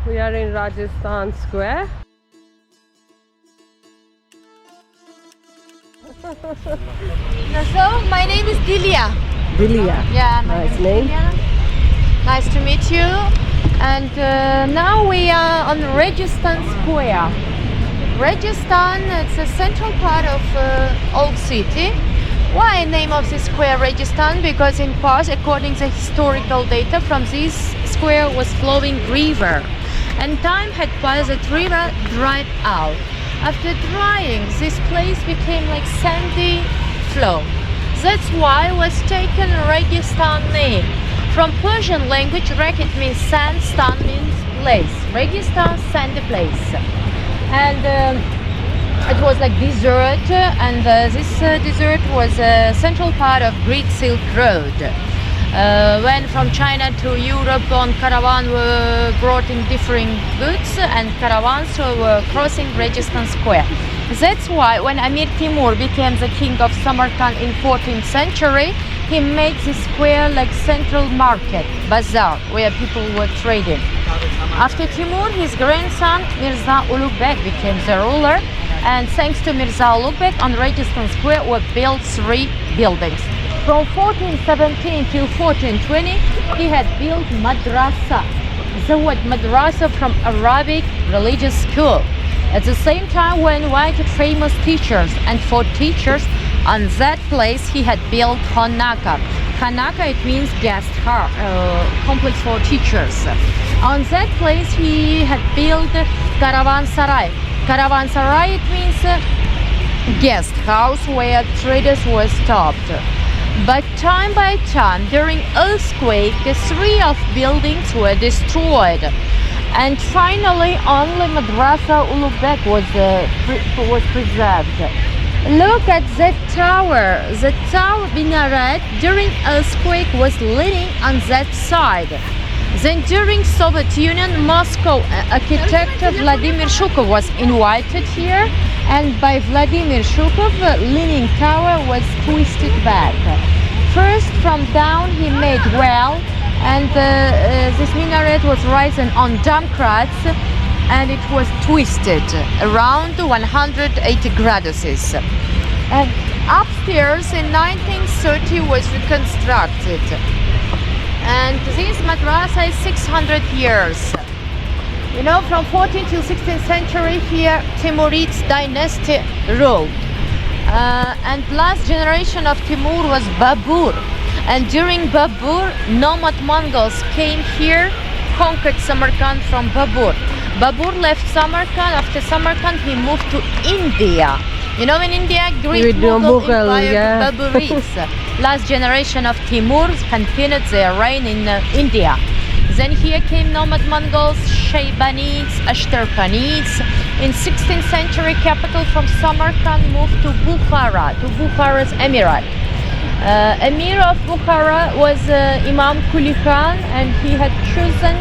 We are in Ragistan Sqaure. So, my name is Dilia. Dilia. Yeah, Nice name. Nice to meet you. And now we are on Ragistan Sqaure. Ragistan, it's a central part of old city. Why name of this square Ragistan? Because in past, according to historical data, from this square was flowing river, and time had passed, that river dried out. After drying, this place became like sandy flow. That's why was taken Ragistan name. From Persian language, Ragit means sand, stan means place. Ragistan, sandy place. And it was like desert, and this desert was a central part of Greek Silk Road. When from China to Europe on caravan were brought in different goods, and caravans were crossing Ragistan Sqaure. That's why when Amir Timur became the king of Samarkand in 14th century, he made the square like central market, bazaar, where people were trading. After Timur, his grandson Mirza Ulugh became the ruler, and thanks to Mirza Ulugh on Ragistan Sqaure were built 3 buildings. From 1417 to 1420, he had built madrasa. The word madrasa from Arabic religious school. At the same time, we invited famous teachers, and for teachers on that place he had built Khanaka. Khanaka, it means guest house, complex for teachers. On that place he had built Caravanserai. Caravanserai, it means guest house where traders were stopped. But time by time, during earthquake, 3 of buildings were destroyed. And finally, only Madrasa Ulugh was preserved. Look at that tower. The tower minaret during earthquake was leaning on that side. Then during Soviet Union, Moscow architect Vladimir Shukov was invited here, and by Vladimir Shukov, leaning tower was twisted back. First from down he made well, and this minaret was rising on domkrats, and it was twisted around 180 graduses. And upstairs in 1930 was reconstructed. And this madrasa is 600 years. You know, from 14th to 16th century here, Timurids dynasty ruled. And last generation of Timur was Babur. And during Babur, nomad Mongols came here, conquered Samarkand from Babur. Babur left Samarkand. After Samarkand, he moved to India. You know, in India, Greek Mughal Empire, yeah. Baburids. Last generation of Timurs continued their reign in India. Then here came nomad Mongols, Shaybanids, Ashtarkanids. In 16th century, capital from Samarkand moved to Bukhara, to Bukhara's emirate. Amir of Bukhara was Imam Kuli Khan, and he had chosen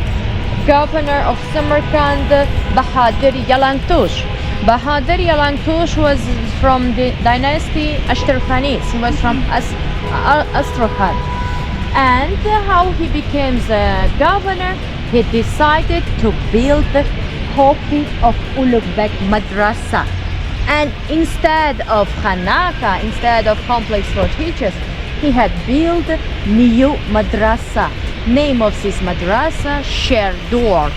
governor of Samarkand, Bahadur Yalantush. Bahadur Yalantush was from the dynasty Ashtarkanids. He was from Astrakhan. And how he became the governor, he decided to build the copy of Ulugh Madrasa. And instead of Khanaka, instead of complex for teachers, he had built new madrasa. Name of this madrasa, Sherdor.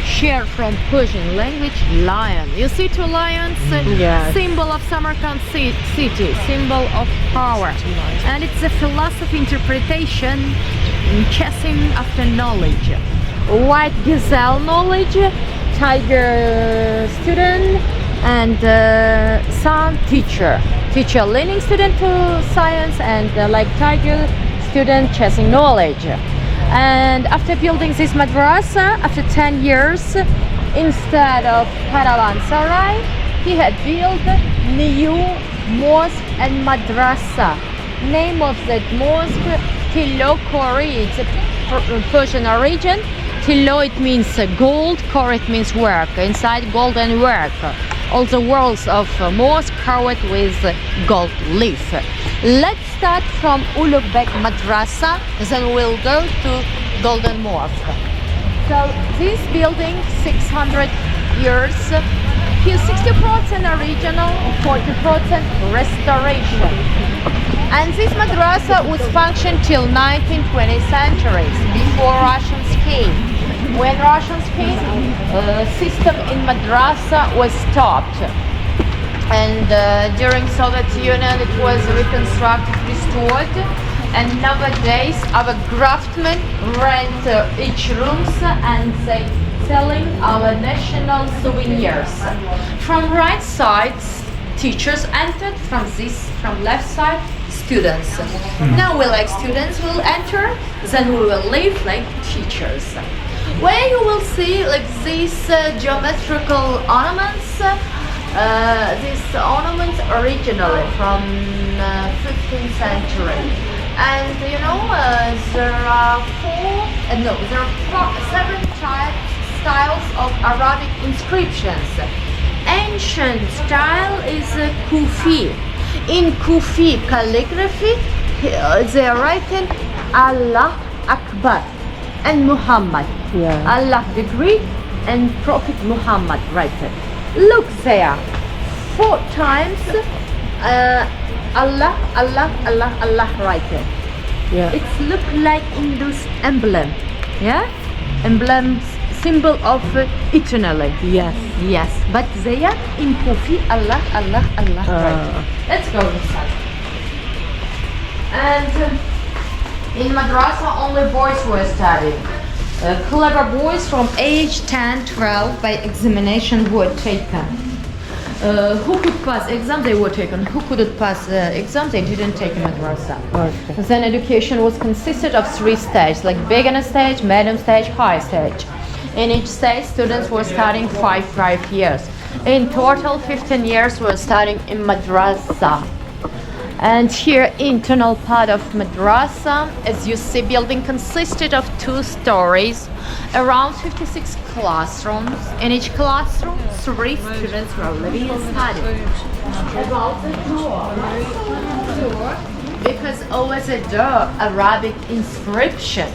Sher from Persian language, lion. You see 2 lions? Yes. Symbol of Samarkand city, symbol of power. And it's a philosophy interpretation, chasing after knowledge. White gazelle knowledge, tiger student, and sun teacher. Teacher leaning student to science, and like tiger student chasing knowledge. And after building this madrasa, after 10 years, instead of Caravanserai, he had built new mosque and madrasa. Name of that mosque, Tilo Kori. It's a Persian origin. Tilo, it means gold, Kor, it means work. Inside golden work. All the walls of mosque covered with gold leaf. Let's start from Ulugh Madrasa, then we'll go to Golden Mosque. So this building, 600 years, here 60% original, 40% restoration. And this madrasa was functioned till 19th, 20th centuries, before Russians came. When Russians came, system in madrasa was stopped. And during Soviet Union it was reconstructed, restored. And nowadays our craftsmen rent each rooms and they selling our national souvenirs. From right side, teachers entered. From left side, students. Now we like students will enter, then we will leave like teachers. Where you will see like these geometrical ornaments. These ornaments originally from 15th century. And you know, there are seven styles of Arabic inscriptions. Ancient style is Kufi. In Kufi calligraphy, they are written Allah Akbar and Muhammad. Yeah. Allah the Greek and Prophet Muhammad written. Look there, 4 times Allah, Allah, Allah, Allah written. Yeah. It's look like Hindu's emblem, yeah? Emblem, symbol of eternally. Yes. Yes, but there in Kufi, Allah, Allah, Allah written. Let's go inside. And in madrasa only boys were studying. Clever boys from age 10, 12 by examination were taken. Who could pass exam, they were taken. Who couldn't pass exam, they didn't take madrasa. Okay. Then education was consisted of 3 stages, like beginner stage, medium stage, high stage. In each stage, students were studying 5 years. In total, 15 years were studying in madrasa. And here, internal part of madrasa, as you see, building consisted of 2 stories, around 56 classrooms. In each classroom, 3 students were living and studying. About the door, because over the door, Arabic inscription.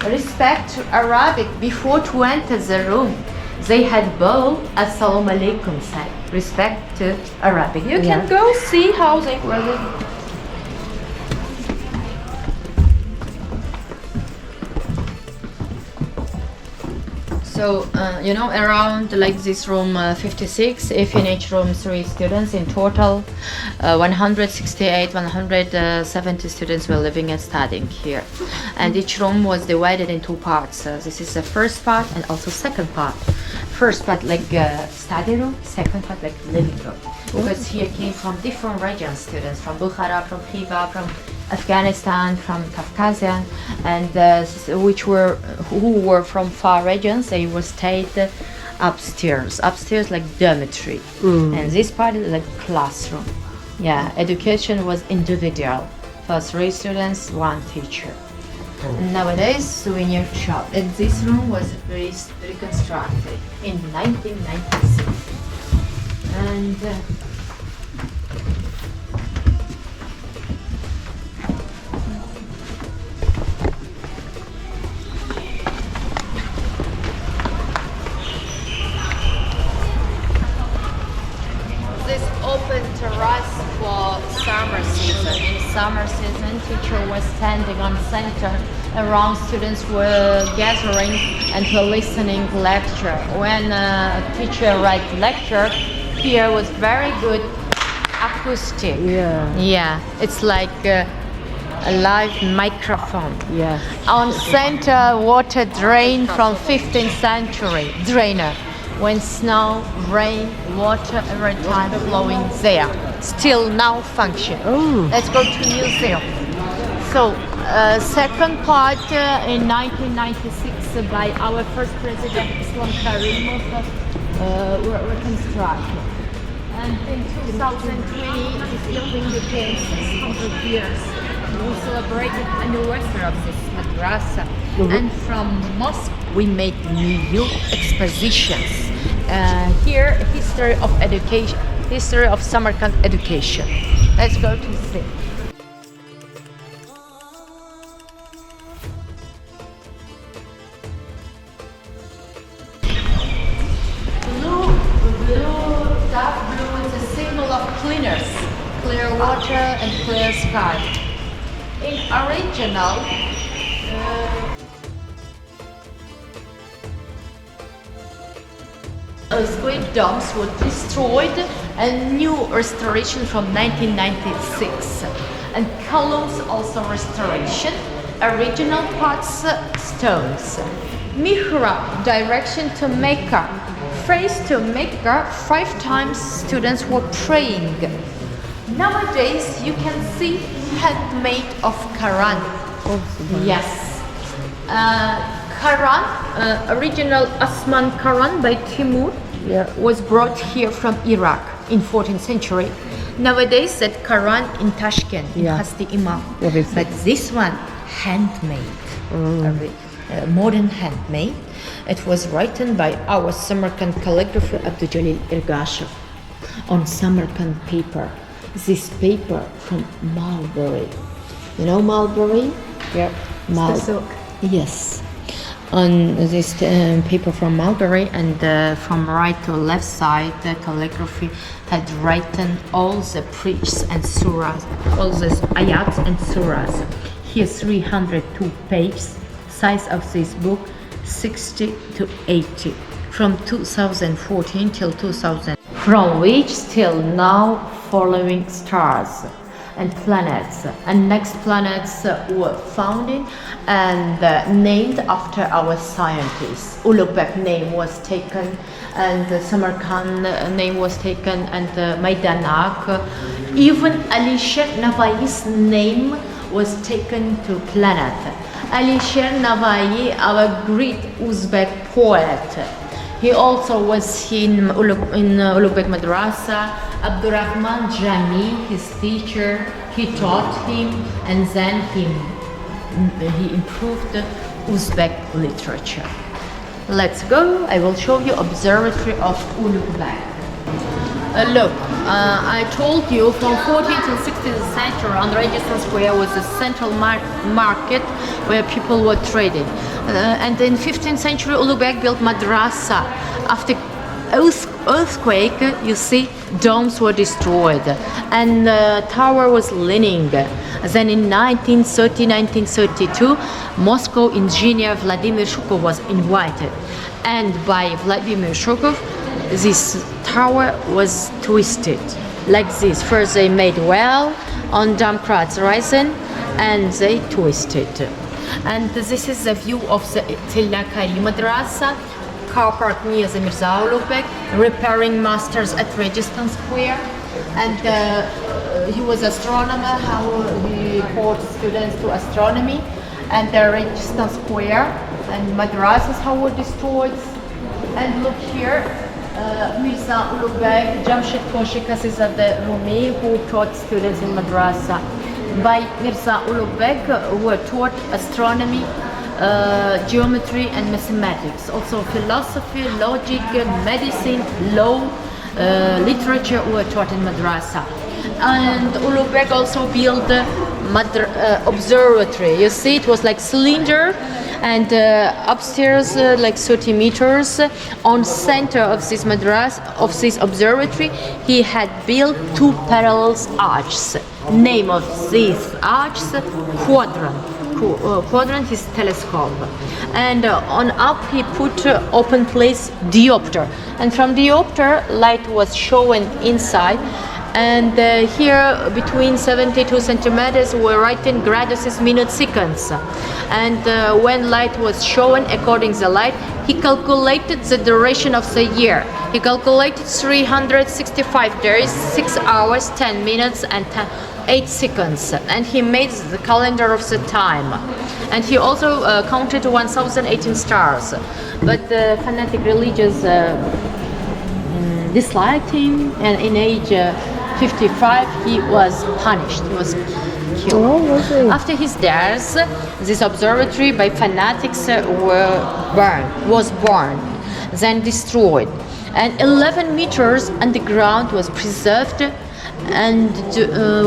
Respect to Arabic before to enter the room. They had bow, assalamu alaikum said. Respect to Arabic. You can go see how they were living. So, you know, around like this room 56, if in each room 3 students, in total 168, 170 students were living and studying here. And each room was divided in 2 parts. This is the first part and also second part. First part like study room, second part like living room. Because here came from different regions students, from Bukhara, from Khiva, from Afghanistan, from Caucasian, and who were from far regions. They were stayed upstairs like dormitory, and this part is like classroom. Yeah, education was individual. For 3 students, 1 teacher. And nowadays, souvenir shop. And this room was reconstructed in 1996. And this open terrace for summer season. In summer season, teacher was standing on center. Around students were gathering and were listening lecture. When teacher read lecture, here was very good acoustic. Yeah, it's like a live microphone. Yes. On center, water drain from 15th century drainer. When snow, rain, water every time flowing there. Still now function. Let's go to museum. So, second part in 1996 by our first president, Islamic reconstruction. And in 2020, this building became 600 years. We celebrated anniversary of this madrasa. And from mosque, we made new expositions. Here, history of education, history of Samarkand education. Let's go to see. water and clear sky. In original, earthquake domes were destroyed and new restoration from 1996. And columns also restoration, original parts stones. Mihrab, direction to Mecca. Face to Mecca, 5 times students were praying. Nowadays you can see handmade of Quran. Yes. Quran, original Osman Quran by Timur, was brought here from Iraq in 14th century. Nowadays that Quran in Tashkent, has the Imam. But this one, handmade, modern handmade. It was written by our Samarkand calligrapher Abdul Jalil Irgashev on Samarkand paper. This paper from mulberry. You know mulberry? Yeah. Yes. On this paper from mulberry, and from right to left side, the calligraphy had written all the preachs and surahs, all these ayats and surahs. Here's 302 pages. Size of this book 60 to 80 from 2014 till 2000, from which till now following stars and planets, and next planets were founded and named after our scientists. Ulugh name was taken, and Samarkand name was taken, and Maidanak. Even Alisher Navai's name was taken to planet. Alisher Navai, our great Uzbek poet. He also was in Ulugh Madrasa. Abdurrahman Jami, his teacher, he taught him, and then he improved Uzbek literature. Let's go. I will show you observatory of Ulugh. Look, I told you from 14th to 16th century on Ragistan Sqaure was a central market where people were trading. And in 15th century, Ulugh built madrasa. After earthquake, you see, domes were destroyed and the tower was leaning. Then in 1932, Moscow engineer Vladimir Shukov was invited, and by Vladimir Shukov, this tower was twisted like this. First they made well on Domkrats rising and they twisted. And this is the view of the Tilakari Madrasa, car park near the Mirza Ulugh, repairing masters at Ragistan Sqaure. And he was astronomer, how he taught students to astronomy. And the Ragistan Sqaure and madrasas how were destroyed. And look here, Mirza Ulugh, Jamshid Koshikazadeh Rumi, who taught students in madrasa. By Mirza Ulugh, who taught astronomy, geometry and mathematics, also philosophy, logic, medicine, law, literature were taught in madrasa. And Ulugh also built observatory. You see, it was like cylinder, and upstairs like 30 meters. On center of this this observatory, he had built 2 parallel arches. Name of these arches, quadrant is telescope. And on up he put open place diopter, and from diopter light was shown inside. And here between 72 centimeters were written graduses, minutes, seconds. And when light was shown, according to the light, he calculated the duration of the year. He calculated 365 days, 6 hours, 10 minutes and 8 seconds. And he made the calendar of the time. And he also counted 1018 stars. But the fanatic religious disliked him, and in age 55 he was punished. He was killed. Oh, was he? After his death, this observatory by fanatics was burned, then destroyed, and 11 meters underground was preserved. And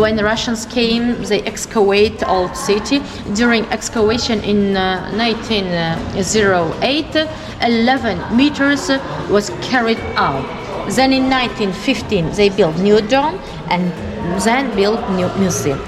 when the Russians came, they excavate old city. During excavation in 1908, 11 meters was carried out. Then in 1915 they built new dome and then built new museum.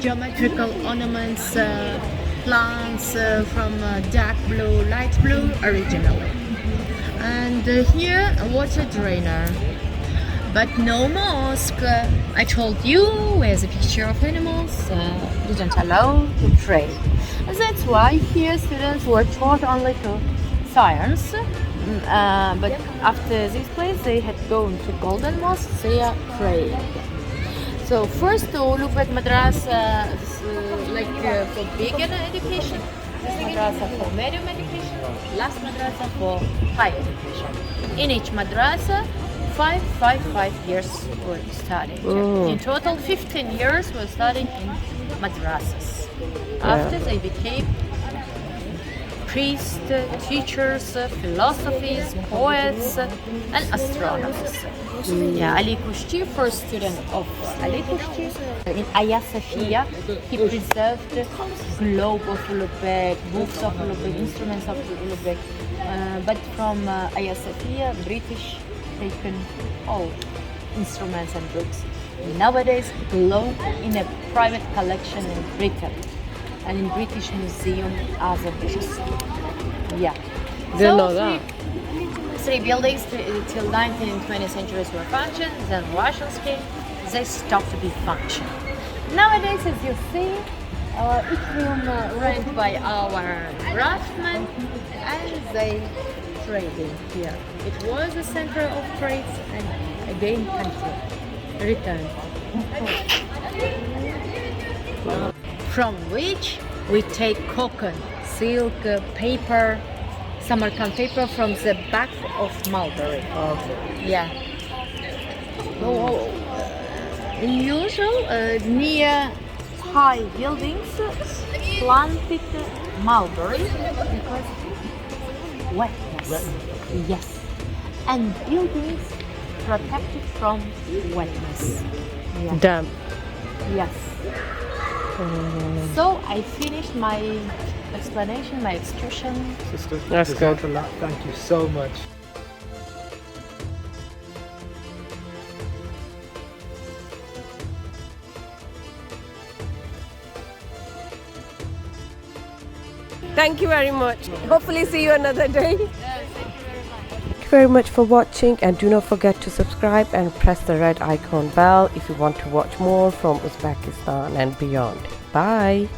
Geometrical ornaments, plants from dark blue, light blue originally. And here a water drainer. But no mosque. I told you there's a picture of animals, didn't allow to pray. That's why here students were taught only to science. But after this place they had gone to Golden Mosque, they are praying. So first Ulubek madrasa for beginner education, this madrasa for medium education, last madrasa for high education. In each madrasa, 5 years were studying. In total 15 years were studying in madrasas. After they became priests, teachers, philosophers, poets, and astronomers. Ali Kushti, first student of Ali Kushti, in Hagia Sophia, he preserved the globe of Ulubek, books of Ulubek, instruments of Ulubek. But from Hagia Sophia, British taken all instruments and books. Nowadays, globe in a private collection in Britain and in British Museum as a books. Yeah. Didn't know that. Three buildings till 19th and 20th centuries were functioning, then Russians came, they stopped to be functioning. Nowadays, as you see, each room rented by our craftsmen and they trading here. It was a center of trades and again returned. From which we take cotton, silk, paper, Samarkand paper from the back of mulberry. Okay. Yeah. Usual near high buildings planted mulberry because wetness. Yes. And buildings protected from wetness. Yeah. Damn. Yes. So I finished my explanation, my excursion. Sister, That's good. Thank you so much. Thank you very much. Hopefully see you another day. Yes, thank you very much. Thank you very much for watching, and do not forget to subscribe and press the red icon bell if you want to watch more from Uzbekistan and beyond. Bye.